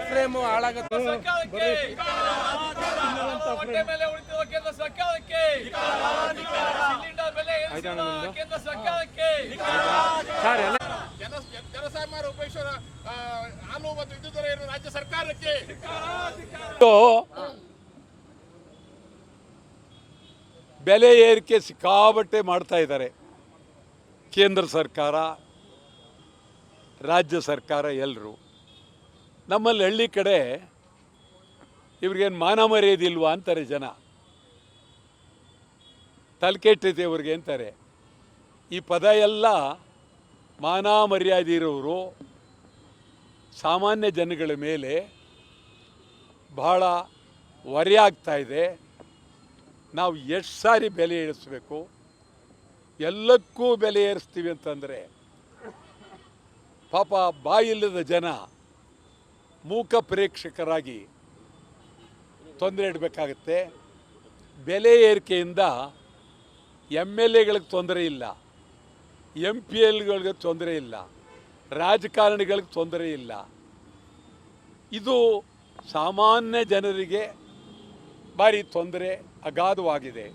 Frame ಹಾಳಾಗುತ್ತೆ. ಜನಸಾಮಾನ್ಯ ಉಪೇಶ್ವರ ಹಾಲು ಮತ್ತು ವಿದ್ಯುತ್ ದರ ರಾಜ್ಯ ಸರ್ಕಾರಕ್ಕೆ ಬೆಲೆ ಏರಿಕೆ ಸಿಕ್ಕಾಬಟ್ಟೆ ಮಾಡ್ತಾ ಇದ್ದಾರೆ. ಕೇಂದ್ರ ಸರ್ಕಾರ, ರಾಜ್ಯ ಸರ್ಕಾರ ಎಲ್ಲರೂ. ನಮ್ಮಲ್ಲಿ ಹಳ್ಳಿ ಕಡೆ ಇವ್ರಿಗೇನು ಮಾನ ಮರ್ಯಾದಿಲ್ವಾ ಅಂತಾರೆ ಜನ. ತಲೆಕೆಟ್ಟಿದೆ ಇವ್ರಿಗೆ ಅಂತಾರೆ. ಈ ಪದ ಎಲ್ಲ ಮಾನ ಮರ್ಯಾದೆ ಇರೋರು ಸಾಮಾನ್ಯ ಜನಗಳ ಮೇಲೆ ಬಹಳ ಹೊರೆ ಆಗ್ತಾ ಇದೆ. ನಾವು ಎಷ್ಟು ಸಾರಿ ಬೆಲೆ ಏರಿಸಬೇಕು, ಎಲ್ಲಕ್ಕೂ ಬೆಲೆ ಏರಿಸ್ತೀವಿ ಅಂತಂದರೆ ಪಾಪ ಬಾಯಿಲ್ಲದ ಜನ ಮೂಕ ಪ್ರೇಕ್ಷಕರಾಗಿ ತೊಂದರೆ ಇಡಬೇಕಾಗತ್ತೆ. ಬೆಲೆ ಏರಿಕೆಯಿಂದ MLAಗಳಿಗೆ ತೊಂದರೆ ಇಲ್ಲ, MPLಗಳಿಗೆ ತೊಂದರೆ ಇಲ್ಲ, ರಾಜಕಾರಣಿಗಳಿಗೆ ತೊಂದರೆ ಇಲ್ಲ. ಇದು ಸಾಮಾನ್ಯ ಜನರಿಗೆ ಭಾರಿ ತೊಂದರೆ ಅಗಾಧವಾಗಿದೆ.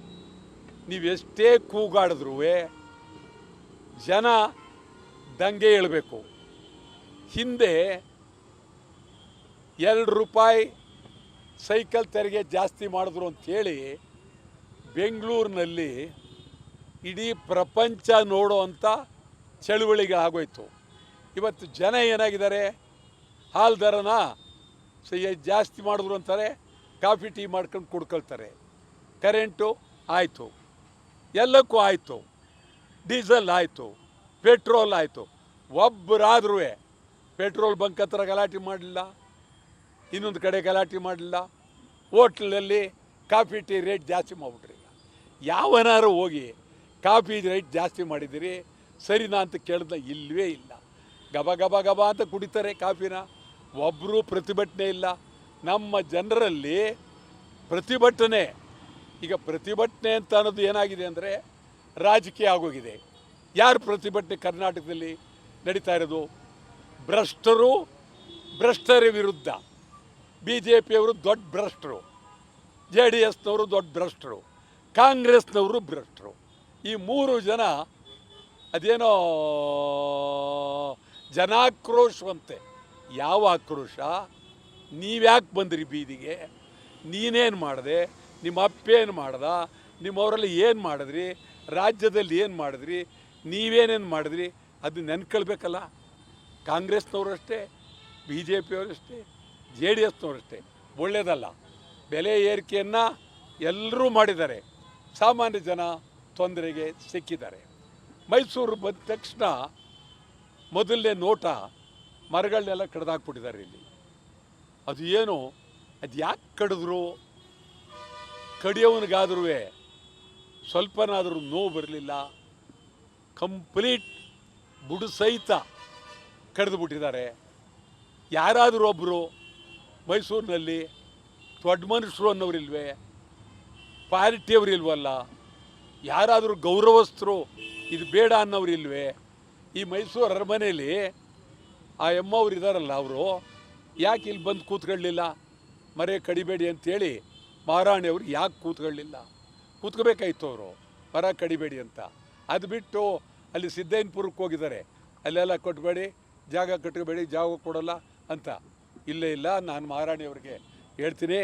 ನೀವೆಷ್ಟೇ ಕೂಗಾಡಿದ್ರೂ ಜನ ದಂಗೆ ಏಳಬೇಕು. ಹಿಂದೆ 2 ರೂಪಾಯಿ ಸೈಕಲ್ ತೆರಿಗೆ ಜಾಸ್ತಿ ಮಾಡಿದ್ರು ಅಂಥೇಳಿ ಬೆಂಗಳೂರಿನಲ್ಲಿ ಇಡೀ ಪ್ರಪಂಚ ನೋಡುವಂಥ ಚಳುವಳಿಗಳಾಗೋಯ್ತು. ಇವತ್ತು ಜನ ಏನಾಗಿದ್ದಾರೆ, ಹಾಲು ದರನ ಜಾಸ್ತಿ ಮಾಡಿದ್ರು ಅಂತಾರೆ, ಕಾಫಿ ಟೀ ಮಾಡ್ಕೊಂಡು ಕುಡ್ಕೊಳ್ತಾರೆ. ಕರೆಂಟು ಆಯಿತು, ಎಲ್ಲಕ್ಕೂ ಆಯಿತು, ಡೀಸೆಲ್ ಆಯಿತು, ಪೆಟ್ರೋಲ್ ಆಯಿತು. ಒಬ್ಬರಾದ್ರೂ ಪೆಟ್ರೋಲ್ ಬಂಕ್ ಹತ್ರ ಗಲಾಟೆ ಮಾಡಲಿಲ್ಲ, ಇನ್ನೊಂದು ಕಡೆ ಗಲಾಟೆ ಮಾಡಲಿಲ್ಲ. ಹೋಟ್ಲಲ್ಲಿ ಕಾಫಿ ಟೀ ರೇಟ್ ಜಾಸ್ತಿ ಮಾಡಿಬಿಟ್ರಿ. ಯಾವನಾರು ಹೋಗಿ ಕಾಫಿ ರೇಟ್ ಜಾಸ್ತಿ ಮಾಡಿದ್ದೀರಿ ಸರಿನಾ ಅಂತ ಕೇಳಿದ ಇಲ್ಲವೇ ಇಲ್ಲ. ಗಬ ಗಬ ಗಬ ಅಂತ ಕುಡಿತಾರೆ ಕಾಫಿನ. ಒಬ್ಬರು ಪ್ರತಿಭಟನೆ ಇಲ್ಲ. ನಮ್ಮ ಜನರಲ್ಲಿ ಪ್ರತಿಭಟನೆ, ಈಗ ಪ್ರತಿಭಟನೆ ಅಂತ ಅನ್ನೋದು ಏನಾಗಿದೆ ಅಂದರೆ ರಾಜಕೀಯ ಆಗೋಗಿದೆ. ಯಾರು ಪ್ರತಿಭಟನೆ ಕರ್ನಾಟಕದಲ್ಲಿ ನಡೀತಾ ಇರೋದು? ಭ್ರಷ್ಟರ ವಿರುದ್ಧ. BJPಯವರು ದೊಡ್ಡ ಭ್ರಷ್ಟರು, JDSನವರು ದೊಡ್ಡ ಭ್ರಷ್ಟರು, ಕಾಂಗ್ರೆಸ್ನವರು ಭ್ರಷ್ಟರು. ಈ 3 ಜನ ಅದೇನೋ ಜನಾಕ್ರೋಶವಂತೆ. ಯಾವ ಆಕ್ರೋಶ? ನೀವ್ಯಾಕೆ ಬಂದ್ರಿ ಬೀದಿಗೆ? ನೀನೇನು ಮಾಡಿದೆ? ನಿಮ್ಮ ಅಪ್ಪೇನು ಮಾಡ್ದ? ನಿಮ್ಮವರಲ್ಲಿ ಏನು ಮಾಡಿದ್ರಿ? ರಾಜ್ಯದಲ್ಲಿ ಏನು ಮಾಡಿದ್ರಿ? ನೀವೇನೇನು ಮಾಡಿದ್ರಿ? ಅದು ನೆನ್ಕೊಳ್ಬೇಕಲ್ಲ. ಕಾಂಗ್ರೆಸ್ನವರು ಅಷ್ಟೇ, BJPಯವರಷ್ಟೇ, JDSನವರಷ್ಟೇ. ಒಳ್ಳೆಯದಲ್ಲ. ಬೆಲೆ ಏರಿಕೆಯನ್ನು ಎಲ್ಲರೂ ಮಾಡಿದ್ದಾರೆ. ಸಾಮಾನ್ಯ ಜನ ತೊಂದರೆಗೆ ಸಿಕ್ಕಿದ್ದಾರೆ. ಮೈಸೂರು ಬಂದ ತಕ್ಷಣ ಮೊದಲನೇ ನೋಟ ಮರಗಳನ್ನೆಲ್ಲ ಕಡ್ದಾಕ್ಬಿಟ್ಟಿದ್ದಾರೆ ಇಲ್ಲಿ. ಅದು ಏನು, ಅದು ಯಾಕೆ ಕಡಿದ್ರು? ಕಡಿಯೋವನಿಗಾದ್ರೂ ಸ್ವಲ್ಪನಾದರೂ ನೋವು ಬರಲಿಲ್ಲ. ಕಂಪ್ಲೀಟ್ ಬುಡು ಸಹಿತ ಕಡಿದು ಬಿಟ್ಟಿದ್ದಾರೆ. ಯಾರಾದರೂ ಒಬ್ಬರು ಮೈಸೂರಿನಲ್ಲಿ ದೊಡ್ಡ ಮನುಷ್ಯರು ಅನ್ನೋರಿಲ್ವೇ? ಪಾರ್ಟಿಯವರು ಇಲ್ವಲ್ಲ? ಯಾರಾದರೂ ಗೌರವಸ್ಥರು ಇದು ಬೇಡ ಅನ್ನೋರಿಲ್ವೇ? ಈ ಮೈಸೂರು ಅರಮನೆಯಲ್ಲಿ ಆ ಎಮ್ಮವ್ರು ಇದ್ದಾರಲ್ಲ, ಅವರು ಯಾಕೆ ಇಲ್ಲಿ ಬಂದು ಕೂತ್ಕೊಳ್ಳಲಿಲ್ಲ? ಮರೆ ಕಡಿಬೇಡಿ ಅಂತೇಳಿ ಮಹಾರಾಣಿಯವರು ಯಾಕೆ ಕೂತ್ಕೊಳ್ಳಲಿಲ್ಲ? ಕೂತ್ಕೋಬೇಕಾಯ್ತು ಅವರು, ಮರ ಕಡಿಬೇಡಿ ಅಂತ. ಅದು ಬಿಟ್ಟು ಅಲ್ಲಿ ಸಿದ್ದಯ್ಯನಪುರಕ್ಕೆ ಹೋಗಿದ್ದಾರೆ, ಅಲ್ಲೆಲ್ಲ ಕೊಟ್ಟಬೇಡಿ, ಜಾಗ ಕಟ್ಕೋಬೇಡಿ, ಜಾಗ ಕೊಡಲ್ಲ ಅಂತ. ಇಲ್ಲ, ನಾನು ಮಹಾರಾಣಿಯವ್ರಿಗೆ ಹೇಳ್ತೀನಿ,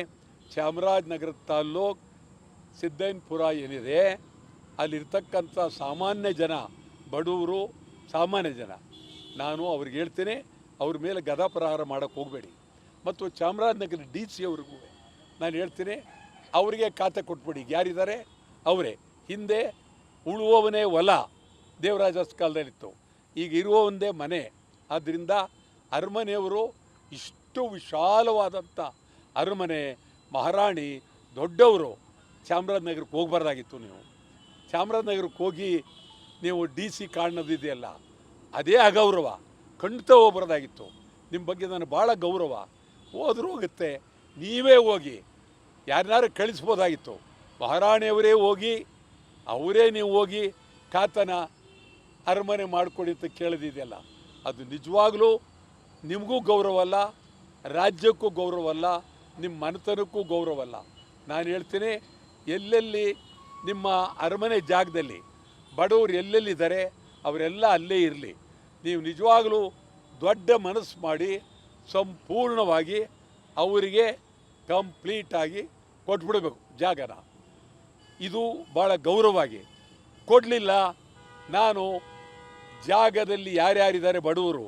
ಚಾಮರಾಜನಗರ ತಾಲ್ಲೂಕು ಸಿದ್ದಯ್ಯನಪುರ ಏನಿದೆ, ಅಲ್ಲಿರ್ತಕ್ಕಂಥ ಸಾಮಾನ್ಯ ಜನ, ಬಡವರು, ಸಾಮಾನ್ಯ ಜನ, ನಾನು ಅವ್ರಿಗೆ ಹೇಳ್ತೀನಿ, ಅವ್ರ ಮೇಲೆ ಗದಾಪ್ರಹಾರ ಮಾಡೋಕ್ಕೆ ಹೋಗಬೇಡಿ. ಮತ್ತು ಚಾಮರಾಜನಗರ DC ಅವ್ರಿಗೂ ನಾನು ಹೇಳ್ತೀನಿ, ಅವರಿಗೆ ಖಾತೆ ಕೊಟ್ಬಿಡಿ. ಯಾರಿದ್ದಾರೆ ಅವರೇ. ಹಿಂದೆ ಉಳುವವನೇ ಹೊಲ ದೇವರಾಜ ಕಾಲದಲ್ಲಿತ್ತು, ಈಗ ಇರುವವಂದೇ ಮನೆ. ಆದ್ದರಿಂದ ಅರಮನೆಯವರು ಇಷ್ಟು ವಿಶಾಲವಾದಂಥ ಅರಮನೆ, ಮಹಾರಾಣಿ ದೊಡ್ಡವರು. ಚಾಮರಾಜನಗರಕ್ಕೆ ಹೋಗಬಾರ್ದಾಗಿತ್ತು. ನೀವು ಚಾಮರಾಜನಗರಕ್ಕೆ ಹೋಗಿ ನೀವು DC ಕಾಣೋದಿದೆಯಲ್ಲ, ಅದೇ ಅಗೌರವ. ಖಂಡಿತ ಹೋಗ್ಬಾರ್ದಾಗಿತ್ತು. ನಿಮ್ಮ ಬಗ್ಗೆ ನನಗೆ ಭಾಳ ಗೌರವ. ಹೋದ್ರೂ ಹೋಗುತ್ತೆ, ನೀವೇ ಹೋಗಿ ಯಾರನ್ನಾರು ಕಳಿಸ್ಬೋದಾಗಿತ್ತು. ಮಹಾರಾಣಿಯವರೇ ಹೋಗಿ, ಅವರೇ ನೀವು ಹೋಗಿ ಖಾತನ ಅರಮನೆ ಮಾಡಿಕೊಡಿ ಅಂತ ಕೇಳೋದಿದೆಯಲ್ಲ, ಅದು ನಿಜವಾಗಲೂ ನಿಮಗೂ ಗೌರವ ಅಲ್ಲ, ರಾಜ್ಯಕ್ಕೂ ಗೌರವ ಅಲ್ಲ, ನಿಮ್ಮ ಮನೆತನಕ್ಕೂ ಗೌರವ ಅಲ್ಲ. ನಾನು ಹೇಳ್ತೀನಿ, ಎಲ್ಲೆಲ್ಲಿ ನಿಮ್ಮ ಅರಮನೆ ಜಾಗದಲ್ಲಿ ಬಡವರು ಎಲ್ಲೆಲ್ಲಿದ್ದಾರೆ ಅವರೆಲ್ಲ ಅಲ್ಲೇ ಇರಲಿ. ನೀವು ನಿಜವಾಗಲೂ ದೊಡ್ಡ ಮನಸ್ಸು ಮಾಡಿ ಸಂಪೂರ್ಣವಾಗಿ ಅವರಿಗೆ ಕಂಪ್ಲೀಟಾಗಿ ಕೊಟ್ಬಿಡಬೇಕು ಜಾಗನ. ಇದು ಭಾಳ ಗೌರವವಾಗಿ ಕೊಡಲಿಲ್ಲ. ನಾನು ಜಾಗದಲ್ಲಿ ಯಾರ್ಯಾರಿದ್ದಾರೆ ಬಡವರು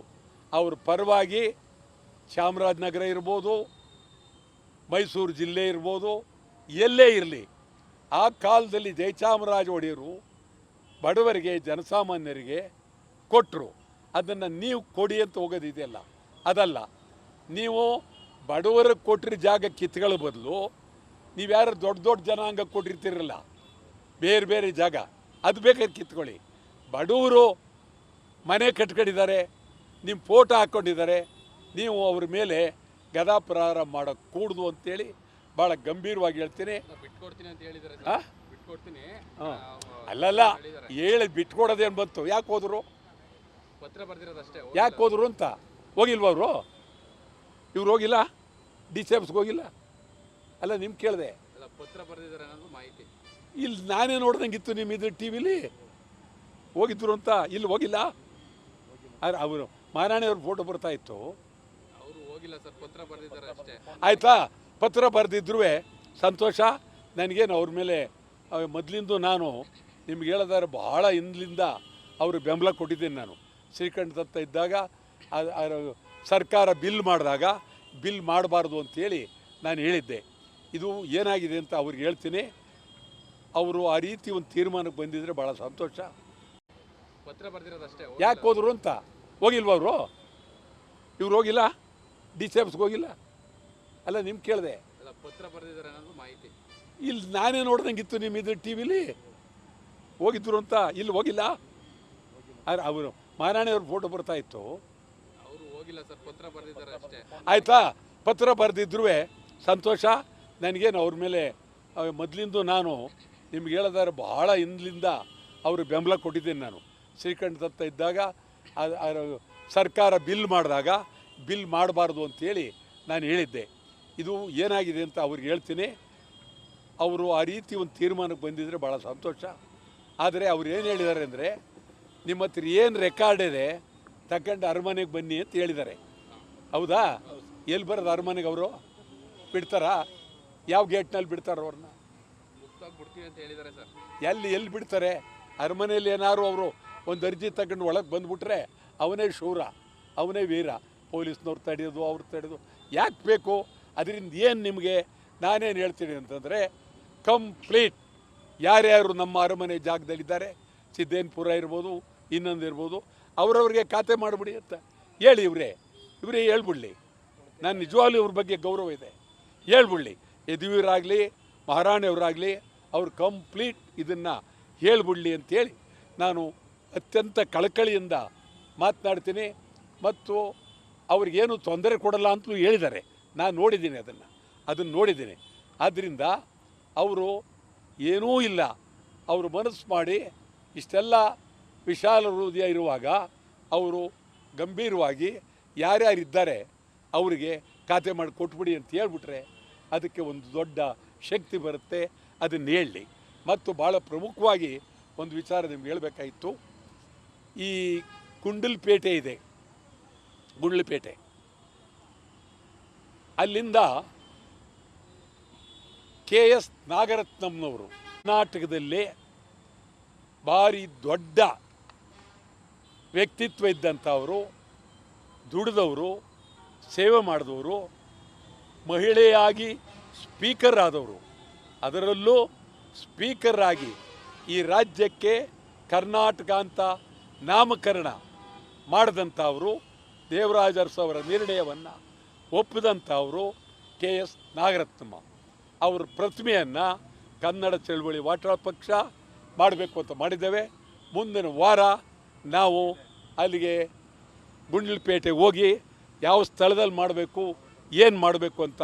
ಅವ್ರ ಪರವಾಗಿ ಚಾಮರಾಜನಗರ ಇರ್ಬೋದು, ಮೈಸೂರು ಜಿಲ್ಲೆ ಇರ್ಬೋದು, ಎಲ್ಲೇ ಇರಲಿ, ಆ ಕಾಲದಲ್ಲಿ ಜಯಚಾಮರಾಜ ಒಡೆಯರು ಬಡವರಿಗೆ ಜನಸಾಮಾನ್ಯರಿಗೆ ಕೊಟ್ಟರು. ಅದನ್ನು ನೀವು ಕೊಡಿ ಅಂತ ಹೋಗೋದಿದೆಯಲ್ಲ, ಅದಲ್ಲ. ನೀವು ಬಡವರಿಗೆ ಕೊಟ್ಟಿರೋ ಜಾಗ ಕಿತ್ಕೊಳ್ಳೋ ಬದಲು ನೀವು ಯಾರು ದೊಡ್ಡ ದೊಡ್ಡ ಜನಾಂಗ ಕೊಟ್ಟಿರ್ತಿರಲ್ಲ ಬೇರೆ ಬೇರೆ ಜಾಗ, ಅದು ಬೇಕಾದ್ರೆ ಕಿತ್ಕೊಳ್ಳಿ. ಬಡವರು ಮನೆ ಕಟ್ಕೊಂಡಿದ್ದಾರೆ, ನಿಮ್ಮ ಫೋಟೋ ಹಾಕ್ಕೊಂಡಿದ್ದಾರೆ, ನೀವು ಅವ್ರ ಮೇಲೆ ಗದಾಪ್ರಹಾರ ಮಾಡೋಕ್ಕೆ ಕೂಡ್ದು ಅಂತೇಳಿ ಭಾಳ ಗಂಭೀರವಾಗಿ ಹೇಳ್ತೀನಿ. ಬಿಟ್ಕೊಡ್ತೀನಿ ಅಂತ ಹೇಳಿದ್ದಾರೆ. ಬಿಟ್ಕೊಡ್ತೀನಿ. ಅಲ್ಲಲ್ಲ, ಹೇಳಿ ಬಿಟ್ಕೊಡೋದೇನು ಬಂತು? ಯಾಕೆ ಹೋದರು? ಪತ್ರ ಬರ್ದಿರೋದಷ್ಟೇ. ಯಾಕೆ ಹೋದರು ಅಂತ ಹೋಗಿಲ್ವ ಅವರು? ಇವ್ರು ಹೋಗಿಲ್ಲ? DCMಸ್ಗೆ ಹೋಗಿಲ್ಲ? ಅಲ್ಲ, ನಿಮ್ಗೆ ಕೇಳಿದೆ. ಪತ್ರ ಬರ್ದಿದ್ದಾರೆ ಅನ್ನೋದು ಮಾಹಿತಿ. ಇಲ್ಲಿ ನಾನೇ ನೋಡ್ದಂಗಿತ್ತು ನಿಮ್ಮ ಇದು ಟಿ ವಿಲಿ ಹೋಗಿದ್ರು ಅಂತ. ಇಲ್ಲಿ ಹೋಗಿಲ್ಲ? ಆದರೆ ಅವರು ಮಾರಾಣಿಯವ್ರ ಫೋಟೋ ಬರ್ತಾ ಇತ್ತು. ಅವರು ಹೋಗಿಲ್ಲ ಸರ್, ಪತ್ರ ಬರ್ದಿದ್ದಾರೆ ಅಷ್ಟೇ. ಆಯಿತಾ? ಪತ್ರ ಬರೆದಿದ್ರು ಸಂತೋಷ. ನನಗೇನು ಅವ್ರ ಮೇಲೆ ಮೊದಲಿಂದ ನಾನು ನಿಮ್ಗೆ ಹೇಳಿದಾರೆ, ಭಾಳ ಹಿಂದ್ಲಿಂದ ಅವರು ಬೆಂಬಲ ಕೊಟ್ಟಿದ್ದೀನಿ. ನಾನು ಶ್ರೀಕಂಠ ದತ್ತ ಇದ್ದಾಗ ಸರ್ಕಾರ ಬಿಲ್ ಮಾಡಿದಾಗ ಬಿಲ್ ಮಾಡಬಾರ್ದು ಅಂತೇಳಿ ನಾನು ಹೇಳಿದ್ದೆ. ಇದು ಏನಾಗಿದೆ ಅಂತ ಅವ್ರಿಗೆ ಹೇಳ್ತೀನಿ. ಅವರು ಆ ರೀತಿ ಒಂದು ತೀರ್ಮಾನಕ್ಕೆ ಬಂದಿದ್ದರೆ ಭಾಳ ಸಂತೋಷ. ಪತ್ರ ಬರ್ದಿರೋದಷ್ಟೇ. ಯಾಕೆ ಹೋದರು ಅಂತ ಹೋಗಿಲ್ವ ಅವರು? ಇವ್ರು ಹೋಗಿಲ್ಲ? DCMಸ್ಗೆ ಹೋಗಿಲ್ಲ? ಅಲ್ಲ, ನಿಮ್ಗೆ ಕೇಳಿದೆ. ಪತ್ರ ಬರ್ದಿದ್ದಾರೆ ಅನ್ನೋದು ಮಾಹಿತಿ. ಇಲ್ಲಿ ನಾನೇ ನೋಡ್ದಂಗಿತ್ತು ನಿಮ್ಮ ಇದು ಟಿ ವಿಲಿ ಹೋಗಿದ್ರು ಅಂತ. ಇಲ್ಲಿ ಹೋಗಿಲ್ಲ? ಆದರೆ ಅವರು ಮಾರಾಣಿಯವ್ರ ಫೋಟೋ ಬರ್ತಾ ಇತ್ತು. ಅವರು ಹೋಗಿಲ್ಲ ಸರ್, ಪತ್ರ ಬರ್ದಿದ್ದಾರೆ ಅಷ್ಟೇ. ಆಯಿತಾ? ಪತ್ರ ಬರೆದಿದ್ರು ಸಂತೋಷ. ನನಗೇನು ಅವ್ರ ಮೇಲೆ ಮೊದಲಿಂದ ನಾನು ನಿಮ್ಗೆ ಹೇಳಿದಾರೆ, ಭಾಳ ಹಿಂದ್ಲಿಂದ ಅವರು ಬೆಂಬಲ ಕೊಟ್ಟಿದ್ದೀನಿ. ನಾನು ಶ್ರೀಕಂಠ ದತ್ತ ಇದ್ದಾಗ ಸರ್ಕಾರ ಬಿಲ್ ಮಾಡಿದಾಗ ಬಿಲ್ ಮಾಡಬಾರ್ದು ಅಂತೇಳಿ ನಾನು ಹೇಳಿದ್ದೆ. ಇದು ಏನಾಗಿದೆ ಅಂತ ಅವ್ರಿಗೆ ಹೇಳ್ತೀನಿ. ಅವರು ಆ ರೀತಿ ಒಂದು ತೀರ್ಮಾನಕ್ಕೆ ಬಂದಿದ್ದರೆ ಭಾಳ ಸಂತೋಷ. ಆದರೆ ಅವ್ರು ಏನು ಹೇಳಿದ್ದಾರೆ ಅಂದರೆ, ನಿಮ್ಮ ಹತ್ರ ಏನು ರೆಕಾರ್ಡ್ ಇದೆ ತಗೊಂಡು ಅರಮನೆಗೆ ಬನ್ನಿ ಅಂತ ಹೇಳಿದ್ದಾರೆ. ಹೌದಾ? ಎಲ್ಲಿ ಬರೋದು ಅರಮನೆಗೆ? ಅವರು ಬಿಡ್ತಾರಾ? ಯಾವ ಗೇಟ್ನಲ್ಲಿ ಬಿಡ್ತಾರೆ ಅವ್ರನ್ನ? ಬಿಡ್ತೀವಿ ಅಂತ ಹೇಳಿದ್ದಾರೆ ಸರ್. ಎಲ್ಲಿ ಬಿಡ್ತಾರೆ? ಅರಮನೆಯಲ್ಲಿ ಏನಾದ್ರು ಅವರು ಒಂದು ಅರ್ಜಿ ತಗೊಂಡು ಒಳಗೆ ಬಂದುಬಿಟ್ರೆ ಅವನೇ ಶೂರ, ಅವನೇ ವೀರ. ಪೊಲೀಸ್ನವ್ರು ತಡೆಯೋದು, ಅವ್ರು ತಡೆಯೋದು ಯಾಕೆ ಬೇಕು? ಅದರಿಂದ ಏನು ನಿಮಗೆ ನಾನೇನು ಹೇಳ್ತೀನಿ ಅಂತಂದರೆ, ಕಂಪ್ಲೀಟ್ ಯಾರ್ಯಾರು ನಮ್ಮ ಅರಮನೆ ಜಾಗದಲ್ಲಿದ್ದಾರೆ, ಸಿದ್ದೇನ್ಪುರ ಇರ್ಬೋದು, ಇನ್ನೊಂದು ಇರ್ಬೋದು, ಅವ್ರವ್ರಿಗೆ ಖಾತೆ ಮಾಡಿಬಿಡಿ ಅಂತ ಹೇಳಿ. ಇವರೇ ಹೇಳ್ಬಿಡ್ಲಿ. ನಾನು ನಿಜವಾಗ್ಲೂ ಇವ್ರ ಬಗ್ಗೆ ಗೌರವ ಇದೆ, ಹೇಳ್ಬಿಡ್ಲಿ. ಯದುವೀರಾಗಲಿ ಮಹಾರಾಣಿಯವರಾಗಲಿ ಅವ್ರು ಕಂಪ್ಲೀಟ್ ಇದನ್ನು ಹೇಳ್ಬಿಡ್ಲಿ ಅಂತೇಳಿ ನಾನು ಅತ್ಯಂತ ಕಳಕಳಿಯಿಂದ ಮಾತನಾಡ್ತೀನಿ. ಮತ್ತು ಅವ್ರಿಗೇನು ತೊಂದರೆ ಕೊಡಲ್ಲ ಅಂತಲೂ ಹೇಳಿದ್ದಾರೆ. ನಾನು ನೋಡಿದ್ದೀನಿ, ಅದನ್ನು ನೋಡಿದ್ದೀನಿ. ಆದ್ದರಿಂದ ಅವರು ಏನೂ ಇಲ್ಲ, ಅವರು ಮನಸ್ಸು ಮಾಡಿ ಇಷ್ಟೆಲ್ಲ ವಿಶಾಲ ಹೃದಯ ಇರುವಾಗ ಅವರು ಗಂಭೀರವಾಗಿ ಯಾರ್ಯಾರಿದ್ದಾರೆ ಅವರಿಗೆ ಖಾತೆ ಮಾಡಿ ಕೊಟ್ಬಿಡಿ ಅಂತ ಹೇಳ್ಬಿಟ್ರೆ ಅದಕ್ಕೆ ಒಂದು ದೊಡ್ಡ ಶಕ್ತಿ ಬರುತ್ತೆ. ಅದನ್ನು ಹೇಳಲಿ. ಮತ್ತು ಭಾಳ ಪ್ರಮುಖವಾಗಿ ಒಂದು ವಿಚಾರ ನಿಮ್ಗೆ ಹೇಳಬೇಕಾಗಿತ್ತು. ಈ ಗುಂಡ್ಲುಪೇಟೆ ಇದೆ, ಗುಂಡ್ಲುಪೇಟೆ, ಅಲ್ಲಿಂದ KS ನಾಗರತ್ನಂನವರು ಕರ್ನಾಟಕದಲ್ಲೇ ಭಾರಿ ದೊಡ್ಡ ವ್ಯಕ್ತಿತ್ವ ಇದ್ದಂಥವರು, ದುಡಿದವರು, ಸೇವೆ ಮಾಡಿದವರು, ಮಹಿಳೆಯಾಗಿ ಸ್ಪೀಕರ್ ಆದವರು, ಅದರಲ್ಲೂ ಸ್ಪೀಕರ್ ಆಗಿ ಈ ರಾಜ್ಯಕ್ಕೆ ಕರ್ನಾಟಕ ಅಂತ ನಾಮಕರಣ ಮಾಡಿದಂಥವರು, ದೇವರಾಜ ಅರಸು ಅವರ ನಿರ್ಣಯವನ್ನು ಒಪ್ಪಿದಂಥವರು KS ನಾಗರತ್ನಮ್ಮ. ಅವ್ರ ಪ್ರತಿಮೆಯನ್ನು ಕನ್ನಡ ಚಳವಳಿ ವಾಟಾಳ ಪಕ್ಷ ಮಾಡಬೇಕು ಅಂತ ಮಾಡಿದ್ದೇವೆ. ಮುಂದಿನ ವಾರ ನಾವು ಅಲ್ಲಿಗೆ ಗುಂಡ್ಲುಪೇಟೆಗೆ ಹೋಗಿ ಯಾವ ಸ್ಥಳದಲ್ಲಿ ಮಾಡಬೇಕು, ಏನು ಮಾಡಬೇಕು ಅಂತ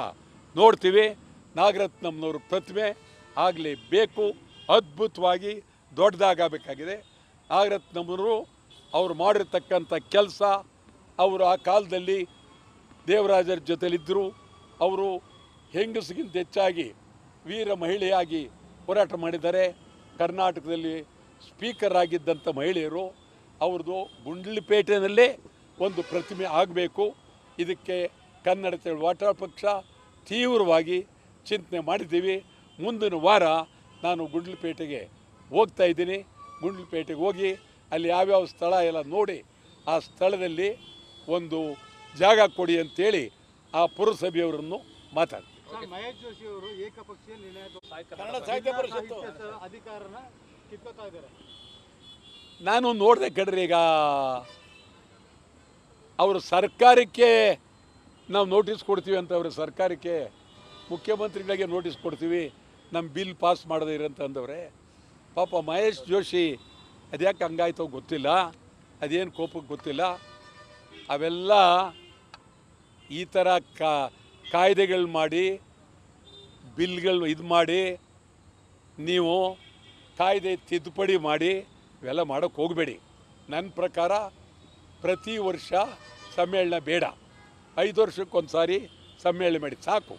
ನೋಡ್ತೀವಿ. ನಾಗರತ್ನಮ್ಮನವ್ರ ಪ್ರತಿಮೆ ಆಗಲೇಬೇಕು, ಅದ್ಭುತವಾಗಿ ದೊಡ್ಡದಾಗಬೇಕಾಗಿದೆ. ನಾಗರತ್ನಮ್ಮನವರು ಅವ್ರು ಮಾಡಿರ್ತಕ್ಕಂಥ ಕೆಲಸ ಅವರು ಆ ಕಾಲದಲ್ಲಿ ದೇವರಾಜರ ಜೊತೆಲಿದ್ದರು. ಅವರು ಹೆಂಗಸಿಗಿಂತ ಹೆಚ್ಚಾಗಿ ವೀರ ಮಹಿಳೆಯಾಗಿ ಹೋರಾಟ ಮಾಡಿದ್ದಾರೆ. ಕರ್ನಾಟಕದಲ್ಲಿ ಸ್ಪೀಕರ್ ಆಗಿದ್ದಂಥ ಮಹಿಳೆಯರು. ಅವ್ರದ್ದು ಗುಂಡ್ಲುಪೇಟೆನಲ್ಲೇ ಒಂದು ಪ್ರತಿಮೆ ಆಗಬೇಕು. ಇದಕ್ಕೆ ಕನ್ನಡ ಹೋರಾಟ ಪಕ್ಷ ತೀವ್ರವಾಗಿ ಚಿಂತನೆ ಮಾಡಿದ್ದೀವಿ. ಮುಂದಿನ ವಾರ ನಾನು ಗುಂಡ್ಲುಪೇಟೆಗೆ ಹೋಗ್ತಾ ಇದ್ದೀನಿ. ಗುಂಡ್ಲುಪೇಟೆಗೆ ಹೋಗಿ ಅಲ್ಲಿ ಯಾವ್ಯಾವ ಸ್ಥಳ ಎಲ್ಲ ನೋಡಿ ಆ ಸ್ಥಳದಲ್ಲಿ ಒಂದು ಜಾಗ ಕೊಡಿ ಅಂತೇಳಿ ಆ ಪುರಸಭೆಯವರನ್ನು ಮಾತಾಡ್ತೀನಿ. ಮಹೇಶ್ ಜೋಶಿ ಅವರು ಏಕಪಕ್ಷೀಯ ನಿರ್ಣಯ ಕನ್ನಡ ಸಾಹಿತ್ಯ ಪರಿಷತ್ತು ಅಧಿಕಾರನ ಕಿತ್ಕೋತಾ ಇದ್ದಾರೆ. ನಾನು ನೋಡಿದೆ ಕಡ್ರಿ, ಈಗ ಅವರು ಸರ್ಕಾರಕ್ಕೆ ನಾವು ನೋಟಿಸ್ ಕೊಡ್ತೀವಿ ಅಂತ ಅವರು ಸರ್ಕಾರಕ್ಕೆ ಮುಖ್ಯಮಂತ್ರಿಗಳಿಗೆ ನೋಟಿಸ್ ಕೊಡ್ತೀವಿ ನಮ್ಮ ಬಿಲ್ ಪಾಸ್ ಮಾಡದೇ ಇರಂತಂದವ್ರೆ. ಪಾಪ ಮಹೇಶ್ ಜೋಶಿ ಅದ್ಯಾಕೆ ಹಂಗಾಯ್ತೋ ಗೊತ್ತಿಲ್ಲ, ಅದೇನು ಕೋಪಕ್ಕೆ ಗೊತ್ತಿಲ್ಲ. ಅವೆಲ್ಲ ಈ ಥರ ಕಾಯ್ದೆಗಳು ಮಾಡಿ ಬಿಲ್ಗಳು ಇದು ಮಾಡಿ ನೀವು ಕಾಯ್ದೆ ತಿದ್ದುಪಡಿ ಮಾಡಿ ಇವೆಲ್ಲ ಮಾಡೋಕ್ಕೆ ಹೋಗಬೇಡಿ. ನನ್ನ ಪ್ರಕಾರ ಪ್ರತಿ ವರ್ಷ ಸಮ್ಮೇಳನ ಬೇಡ, 5 ವರ್ಷಕ್ಕೊಂದು ಸಾರಿ ಸಮ್ಮೇಳನ ಮಾಡಿ ಸಾಕು.